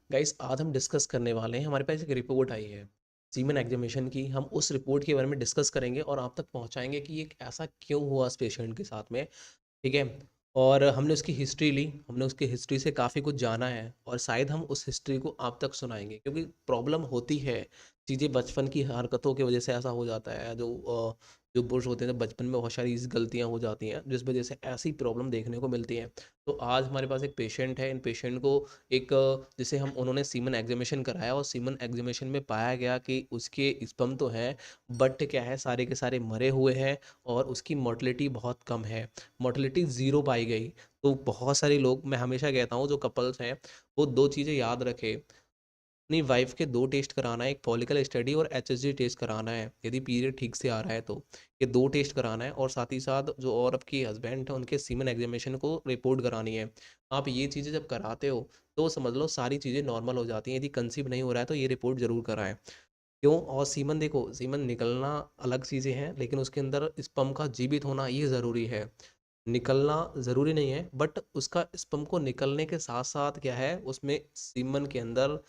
Guys आज हम discuss करने वाले हैं। हमारे पास एक रिपोर्ट आई है सीमन एग्जामिनेशन की। हम उस रिपोर्ट के बारे में डिस्कस करेंगे और आप तक पहुंचाएंगे कि ये ऐसा क्यों हुआ इस पेशेंट के साथ में। ठीक है। और हमने उसकी हिस्ट्री ली, हमने उसकी हिस्ट्री से काफ़ी कुछ जाना है और शायद हम उस हिस्ट्री को आप तक सुनाएंगे, क्योंकि प्रॉब्लम होती है। चीज़ें बचपन की हरकतों की वजह से ऐसा हो जाता है। जो पुरुष होते हैं तो बचपन में बहुत सारी गलतियां हो जाती हैं जिस वजह से ऐसी प्रॉब्लम देखने को मिलती हैं। तो आज हमारे पास एक पेशेंट है। इन पेशेंट को एक जिसे हम उन्होंने सीमन एग्जामिनेशन कराया और सीमन एग्जामिनेशन में पाया गया कि उसके स्पर्म तो हैं, बट क्या है, सारे के सारे मरे हुए हैं और उसकी मोर्टेलिटी बहुत कम है। मोर्टेलिटी ज़ीरो पाई गई। तो बहुत सारे लोग, मैं हमेशा कहता हूँ जो कपल्स हैं, वो दो चीज़ें याद रखें। अपनी वाइफ के दो टेस्ट कराना है, एक फॉलिकल स्टडी और एचएसजी टेस्ट कराना है यदि पीरियड ठीक से आ रहा है तो। ये दो टेस्ट कराना है और साथ ही साथ जो और आपकी हस्बैंड है उनके सीमन एग्जामिनेशन को रिपोर्ट करानी है। आप ये चीज़ें जब कराते हो तो समझ लो सारी चीज़ें नॉर्मल हो जाती हैं। यदि कंसीव नहीं हो रहा है तो ये रिपोर्ट ज़रूर कराएं। क्यों? और सीमन देखो, सीमन निकलना अलग चीज़ें हैं, लेकिन उसके अंदर स्पर्म का जीवित होना ये ज़रूरी है। निकलना ज़रूरी नहीं है, बट उसका स्पर्म को निकलने के साथ साथ क्या है, उसमें सीमन के अंदर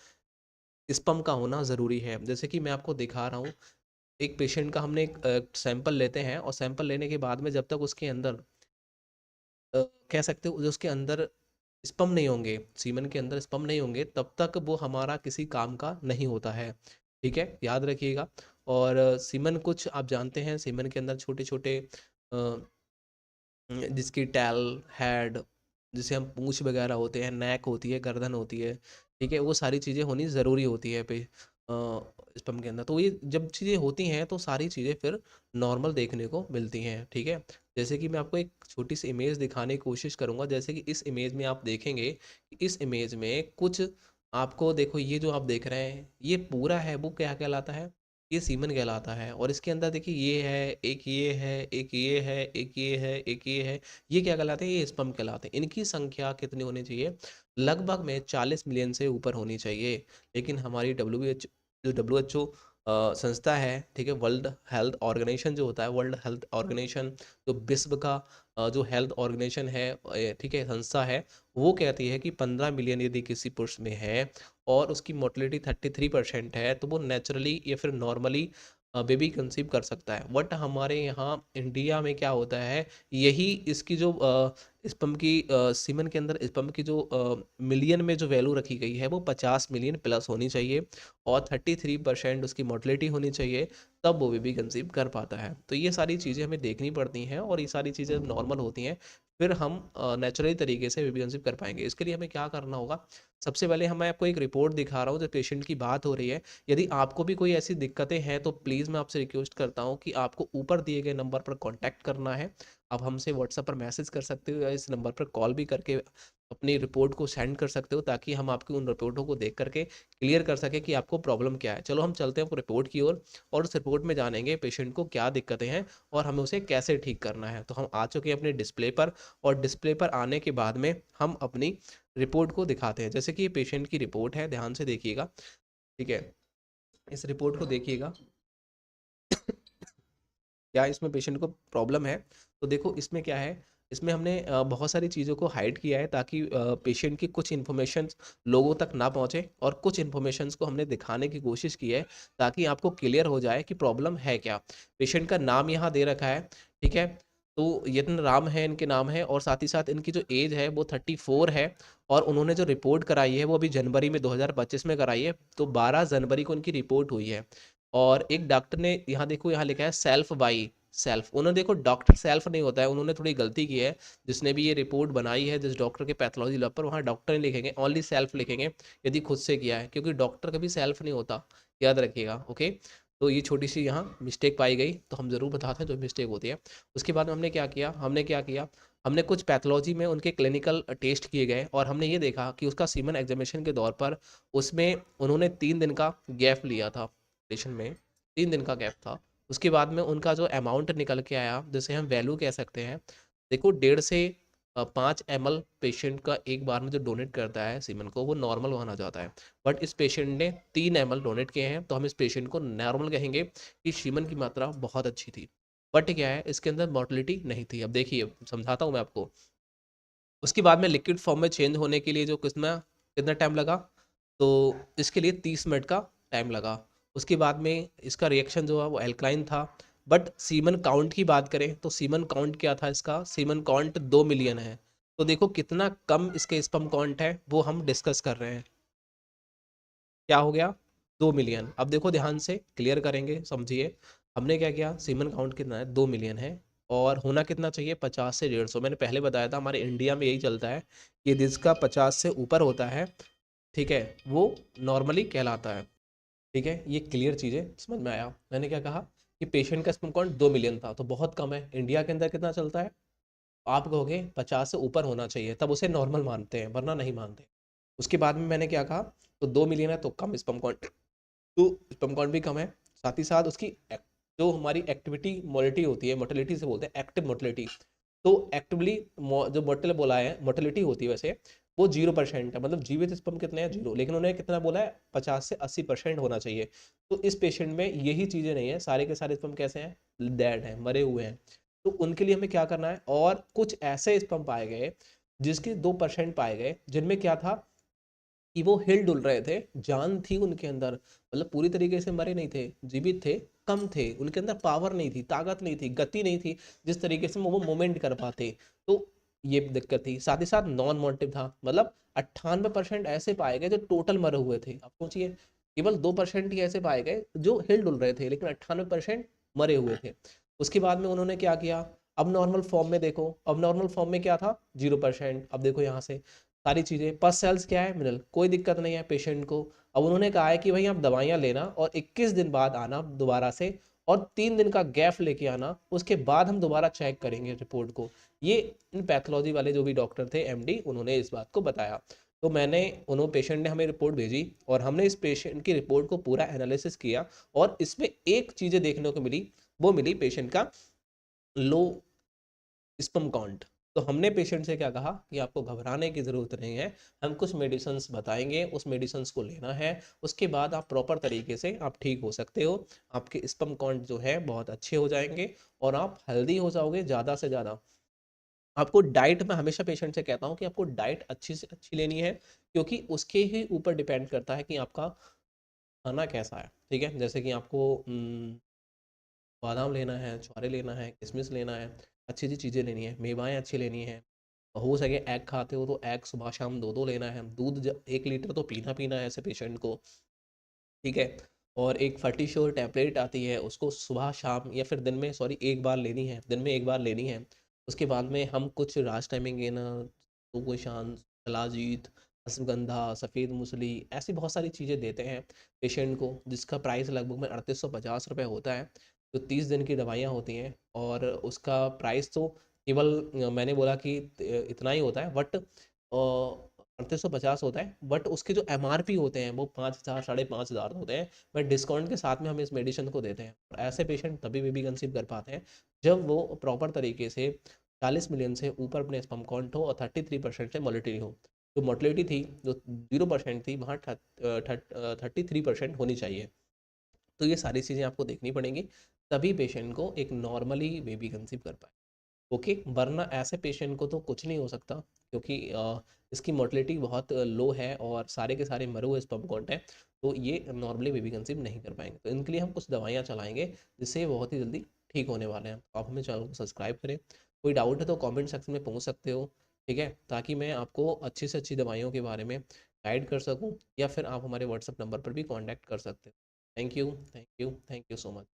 स्पर्म का होना ज़रूरी है। जैसे कि मैं आपको दिखा रहा हूँ, एक पेशेंट का हमने एक सैंपल लेते हैं और सैंपल लेने के बाद में जब तक उसके अंदर कह सकते हो जो उसके अंदर स्पर्म नहीं होंगे, सीमन के अंदर स्पर्म नहीं होंगे, तब तक वो हमारा किसी काम का नहीं होता है। ठीक है, याद रखिएगा। और सीमन कुछ आप जानते हैं, सीमन के अंदर छोटे छोटे जिसकी टैल, हेड, जिसे हम पूंछ वगैरह होते हैं, नेक होती है, गर्दन होती है। ठीक है, वो सारी चीज़ें होनी ज़रूरी होती है पे स्पर्म के अंदर। तो ये जब चीज़ें होती हैं तो सारी चीज़ें फिर नॉर्मल देखने को मिलती हैं। ठीक है। जैसे कि मैं आपको एक छोटी सी इमेज दिखाने की कोशिश करूंगा। जैसे कि इस इमेज में आप देखेंगे कि इस इमेज में कुछ आपको, देखो ये जो आप देख रहे हैं ये पूरा है, वो क्या कहलाता है, ये सीमन कहलाता है। और इसके अंदर देखिए ये है, एक ये है, एक ये है, एक ये है, एक ये है। ये क्या कहलाते हैं? ये स्पर्म कहलाते हैं। इनकी संख्या कितनी होनी चाहिए? लगभग में 40 मिलियन से ऊपर होनी चाहिए। लेकिन हमारी WHO संस्था है, ठीक है, वर्ल्ड हेल्थ ऑर्गेनाइजेशन जो होता है, वर्ल्ड हेल्थ ऑर्गेनाइजेशन, जो विश्व का जो हेल्थ ऑर्गेनाइजेशन है, ठीक है, संस्था है, वो कहती है कि 15 मिलियन यदि किसी पुरुष में है और उसकी मोर्टेलिटी 33% है तो वो नेचुरली या फिर नॉर्मली बेबी कंसीव कर सकता है। बट हमारे यहाँ इंडिया में क्या होता है, यही इसकी जो स्पर्म की सीमन के अंदर स्पर्म की जो मिलियन में जो वैल्यू रखी गई है वो 50 मिलियन प्लस होनी चाहिए और 33% उसकी मोर्टेलिटी होनी चाहिए, तब वो बेबी कंसीव कर पाता है। तो ये सारी चीज़ें हमें देखनी पड़ती हैं और ये सारी चीज़ें नॉर्मल होती हैं, फिर हम नेचुरली तरीके से बेबी कंसीव कर पाएंगे। इसके लिए हमें क्या करना होगा? सबसे पहले हम, मैं आपको एक रिपोर्ट दिखा रहा हूँ, जो पेशेंट की बात हो रही है। यदि आपको भी कोई ऐसी दिक्कतें हैं तो प्लीज़ मैं आपसे रिक्वेस्ट करता हूँ कि आपको ऊपर दिए गए नंबर पर कांटेक्ट करना है। आप हमसे व्हाट्सएप पर मैसेज कर सकते हो या इस नंबर पर कॉल भी करके अपनी रिपोर्ट को सेंड कर सकते हो, ताकि हम आपकी उन रिपोर्टों को देख करके क्लियर कर सकें कि आपको प्रॉब्लम क्या है। चलो हम चलते हैं रिपोर्ट की ओर और उस रिपोर्ट में जानेंगे पेशेंट को क्या दिक्कतें हैं और हमें उसे कैसे ठीक करना है। तो हम आ चुके हैं अपने डिस्प्ले पर और डिस्प्ले पर आने के बाद में हम अपनी रिपोर्ट को दिखाते हैं। जैसे कि ये पेशेंट की रिपोर्ट है, ध्यान से देखिएगा। ठीक है, इस रिपोर्ट को देखिएगा। क्या इसमें पेशेंट को प्रॉब्लम है? तो देखो इसमें क्या है, इसमें हमने बहुत सारी चीज़ों को हाइड किया है ताकि पेशेंट की कुछ इन्फॉर्मेशन लोगों तक ना पहुंचे और कुछ इन्फॉर्मेशंस को हमने दिखाने की कोशिश की है ताकि आपको क्लियर हो जाए कि प्रॉब्लम है क्या। पेशेंट का नाम यहाँ दे रखा है। ठीक है, तो यत्न राम है इनके नाम है और साथ ही साथ इनकी जो एज है वो 34 है। और उन्होंने जो रिपोर्ट कराई है वो अभी जनवरी में 2025 में कराई है, तो 12 जनवरी को इनकी रिपोर्ट हुई है। और एक डॉक्टर ने, यहाँ देखो यहाँ लिखा है सेल्फ बाई सेल्फ, उन्होंने, देखो डॉक्टर सेल्फ नहीं होता है, उन्होंने थोड़ी गलती की है। जिसने भी ये रिपोर्ट बनाई है, जिस डॉक्टर के पैथोलॉजी लैब पर, वहाँ डॉक्टर नहीं लिखेंगे, ओनली सेल्फ लिखेंगे यदि खुद से किया है, क्योंकि डॉक्टर कभी सेल्फ नहीं होता, याद रखिएगा। ओके, तो ये छोटी सी यहाँ मिस्टेक पाई गई, तो हम ज़रूर बताते हैं जो मिस्टेक होती है। उसके बाद में हमने क्या किया, हमने कुछ पैथोलॉजी में उनके क्लिनिकल टेस्ट किए गए और हमने ये देखा कि उसका सीमन एग्जामिनेशन के दौर पर उसमें उन्होंने 3 दिन का गैप लिया था ऑपरेशन में, 3 दिन का गैप था। उसके बाद में उनका जो अमाउंट निकल के आया, जिसे हम वैल्यू कह सकते हैं, देखो 1.5 से 5 ml पेशेंट का एक बार में जो डोनेट करता है सीमन को, वो नॉर्मल माना जाता है। बट इस पेशेंट ने 3 ml डोनेट किए हैं, तो हम इस पेशेंट को नॉर्मल कहेंगे कि सीमन की मात्रा बहुत अच्छी थी। बट क्या है, इसके अंदर मोर्टेलिटी नहीं थी। अब देखिए समझाता हूँ मैं आपको। उसके बाद में लिक्विड फॉर्म में चेंज होने के लिए जो कितना कितना टाइम लगा, तो इसके लिए 30 मिनट का टाइम लगा। उसके बाद में इसका रिएक्शन जो है वो एल्कलाइन था। बट सीमन काउंट की बात करें तो सीमन काउंट क्या था इसका, सीमन काउंट 2 मिलियन है। तो देखो कितना कम इसके स्पर्म काउंट है वो हम डिस्कस कर रहे हैं। क्या हो गया, 2 मिलियन। अब देखो ध्यान से क्लियर करेंगे, समझिए। हमने क्या किया, सीमन काउंट कितना है, 2 मिलियन है। और होना कितना चाहिए, 50 से 150। मैंने पहले बताया था हमारे इंडिया में यही चलता है कि जिसका 50 से ऊपर होता है, ठीक है, वो नॉर्मली कहलाता है। ठीक है, ये क्लियर चीज़ें समझ में आया। मैंने क्या कहा कि पेशेंट का स्पर्म काउंट 2 मिलियन था, तो बहुत कम है। इंडिया के अंदर कितना चलता है, आप कहोगे 50 से ऊपर होना चाहिए, तब उसे नॉर्मल मानते हैं, वरना नहीं मानते। उसके बाद में मैंने क्या कहा, तो 2 मिलियन है तो कम स्पर्म काउंट, तो स्पर्म काउंट भी कम है। साथ ही साथ उसकी जो हमारी एक्टिविटी मोलिटी होती है, मोटिलिटी से बोलते हैं एक्टिव मोटिलिटी। तो एक्टिवली जो मोटिल बोला है, मोटिलिटी होती है वैसे, वो 0% है। मतलब जीवित स्पर्म कितने हैं, 0। लेकिन उन्हें कितना बोला है, 50 से 80% होना चाहिए। तो इस पेशेंट में यही चीज़ें नहीं है, सारे के सारे स्पर्म कैसे हैं, डेड हैं, मरे हुए हैं। तो उनके लिए हमें क्या करना है, और कुछ ऐसे स्पर्म पाए गए जिसके 2% पाए गए, जिनमें क्या था कि वो हिल डुल रहे थे, जान थी उनके अंदर, मतलब पूरी तरीके से मरे नहीं थे, जीवित थे, कम थे, उनके अंदर पावर नहीं थी, ताकत नहीं थी, गति नहीं थी, जिस तरीके से वो मूवमेंट कर पाते। तो ये दिक्कत थी। साथ ही साथ नॉन मोटिव था, मतलब 98% ऐसे पाए गए जो टोटल मरे हुए थे। अब सोचिए, केवल 2% ही ऐसे पाए गए जो हिल डुल रहे थे, लेकिन 98% मरे हुए थे। उसके बाद में उन्होंने क्या किया, अब नॉर्मल फॉर्म में देखो, अब नॉर्मल फॉर्म में क्या था, 0%। अब देखो यहाँ से सारी चीज़ें, पस सेल्स क्या है, मिनरल, कोई दिक्कत नहीं है पेशेंट को। अब उन्होंने कहा है कि भाई आप दवाइयाँ लेना और 21 दिन बाद आना दोबारा से, और 3 दिन का गैप लेके आना, उसके बाद हम दोबारा चेक करेंगे रिपोर्ट को। ये इन पैथोलॉजी वाले जो भी डॉक्टर थे, एमडी, उन्होंने इस बात को बताया। तो मैंने, उन्होंने, पेशेंट ने हमें रिपोर्ट भेजी, और हमने इस पेशेंट की रिपोर्ट को पूरा एनालिसिस किया, और इसमें एक चीज़ें देखने को मिली, वो मिली पेशेंट का लो स्पर्म काउंट। तो हमने पेशेंट से क्या कहा कि आपको घबराने की ज़रूरत नहीं है, हम कुछ मेडिसिन बताएंगे, उस मेडिसिन को लेना है, उसके बाद आप प्रॉपर तरीके से आप ठीक हो सकते हो, आपके स्पर्म काउंट जो है बहुत अच्छे हो जाएंगे, और आप हेल्दी हो जाओगे ज़्यादा से ज़्यादा। आपको डाइट, मैं हमेशा पेशेंट से कहता हूँ कि आपको डाइट अच्छी से अच्छी लेनी है, क्योंकि उसके ही ऊपर डिपेंड करता है कि आपका खाना कैसा है। ठीक है, जैसे कि आपको बादाम लेना है, छुहारे लेना है, किशमिश लेना है, अच्छी अच्छी चीज़ें लेनी है, मेवाएं अच्छी लेनी है। हो सके एग खाते हो तो एग सुबह शाम दो दो लेना है। दूध 1 लीटर तो पीना पीना है ऐसे पेशेंट को। ठीक है, और एक फर्टीश्योर टैबलेट आती है, उसको सुबह शाम या फिर दिन में, सॉरी, एक बार लेनी है, दिन में एक बार लेनी है। उसके बाद में हम कुछ राज टाइमिंग ना, तो शांत, शलाजीत, अश्वगंधा, सफ़ेद मूसली, ऐसी बहुत सारी चीज़ें देते हैं पेशेंट को, जिसका प्राइस लगभग में 3850 रुपये होता है। तो 30 दिन की दवाइयाँ होती हैं, और उसका प्राइस तो केवल मैंने बोला कि इतना ही होता है, बट 3850 होता है, बट उसके जो एमआरपी होते हैं वो 5000, 5500 होते हैं। बट डिस्काउंट के साथ में हम इस मेडिसिन को देते हैं, और ऐसे पेशेंट तभी बेबी कंसीव कर पाते हैं जब वो प्रॉपर तरीके से 40 मिलियन से ऊपर अपने स्पर्म काउंट हो, और 33% से मोलिटी हो। जो मोटिलिटी थी, जो 0% थी, वहाँ 33% होनी चाहिए। तो ये सारी चीज़ें आपको देखनी पड़ेंगी, तभी पेशेंट को एक नॉर्मली बेबी कंसीव कर पाए। ओके, वरना ऐसे पेशेंट को तो कुछ नहीं हो सकता, क्योंकि इसकी मोर्टेलिटी बहुत लो है, और सारे के सारे मरे हुए स्पर्म काउंट हैं। तो ये नॉर्मली बेबी कंसीव नहीं कर पाएंगे, तो इनके लिए हम कुछ दवाइयाँ चलाएंगे, जिससे ये बहुत ही जल्दी ठीक होने वाले हैं। तो आप हमें चैनल को सब्सक्राइब करें। कोई डाउट है तो कमेंट सेक्शन में पूछ सकते हो। ठीक है, ताकि मैं आपको अच्छी से अच्छी दवाइयों के बारे में गाइड कर सकूँ, या फिर आप हमारे व्हाट्सएप नंबर पर भी कॉन्टैक्ट कर सकते हो। Thank you, thank you, thank you so much.